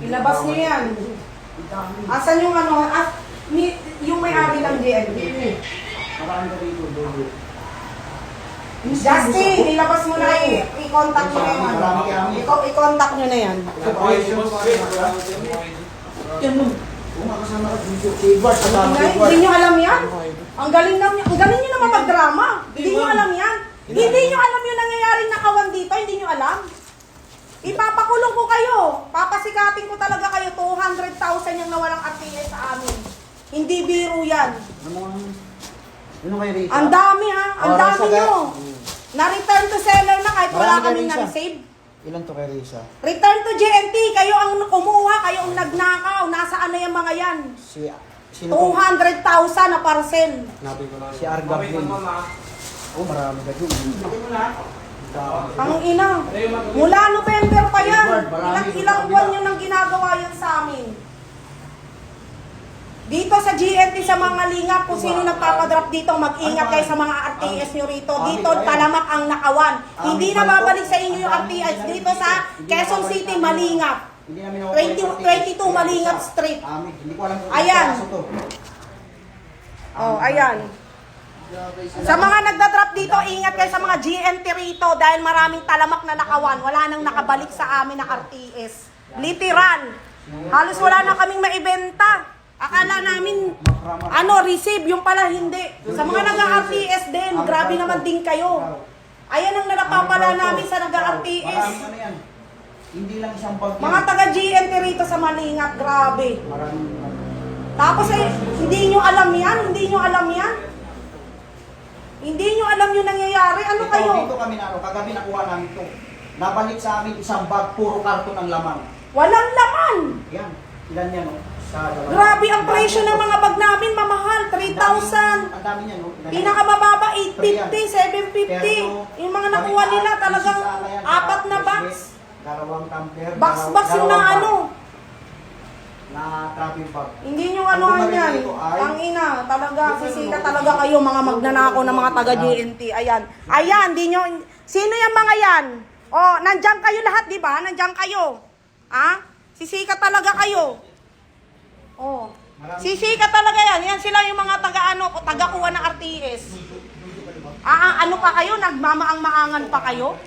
Ilabas niyo yan. Asan yung ano? Yung may-ari ng GNT. Marami ka dito, doble. Justin, ilabas mo na i-contact nyo na yan. I-contact nyo na yan. Yan mo. Kung makasama ka dito, Edward, kasama ka Edward. Hindi nyo alam yan? Ang galing nyo naman mag-drama. Hindi nyo alam yan. Hindi nyo alam yung nangyayaring nakawan dito. Hindi nyo alam. Ipapakulong ko kayo. Papasikatin ko talaga kayo. 200,000 yung nawalang RTA sa amin. Hindi biro yan. Ano kayo rito? Ang dami ha. Ang dami nyo. Na-return to seller na kahit wala kaming na-receive. Ilan to kay Risa? Return to GNT. Kayo ang kumuha. Kayo ang nagnakaw. Nasaan na yung mga yan? Sino 200,000 na parcel. Si Argavin. Oh, marami ka dyan. Ang ina. Mula November pa yan. Ilang buwan nyo nang ginagawa yan sa amin. Dito sa GNT sa mga lingap, kung sino nagpapadrop dito, mag-ingat kayo sa mga RTS nyo rito. Dito talamak ang nakawan. Hindi na babalik sa inyo yung RTS dito sa Quezon City, Malingap. 22 Malingap Street. Ayan. Oh, ayan. Sa mga nagda-drop dito, ingat kayo sa mga GNT rito dahil maraming talamak na nakawan. Wala nang nakabalik sa amin na RTS. Literal. Halos wala na kaming maibenta. Akala namin, receive, yung pala hindi. Sa mga nag-RTS din, grabe naman din kayo. Ayan ang napapala namin sa nag-RTS. Hindi lang isang pag... Mga taga-GNT rito sa Malingap, grabe. Tapos hindi nyo alam yan, hindi nyo alam yan. Hindi nyo alam yung nangyayari, ano kayo? Dito kami na, kagabi nakuha namin ito. Nabalik sa amin isang bag, puro karton ng laman. Walang laman! Yan, ilan yan o? Grabe ang presyo ng mga bag namin, mamahal, 3,000. Ang dami niyan, no? Pinakamababa, 850, 750. Yung mga nakuha nila, talagang 4 na box. Dalawang tumbler. Box yung na ano. Na travel bag. Hindi nyo anuhan yan. Ang ina, talaga, sisika talaga kayo, mga magnanakaw ng mga taga-GNT. Ayan. Ayan, di nyo, sino yung mga yan? Oh, nandiyan kayo lahat, di ba? Nandiyan kayo. Ha? Sisika talaga kayo. Oh. Sisika talaga yan. Yan sila yung mga taga-kuha ng RTS. Ano pa kayo? Nagmamaang-maangan pa kayo?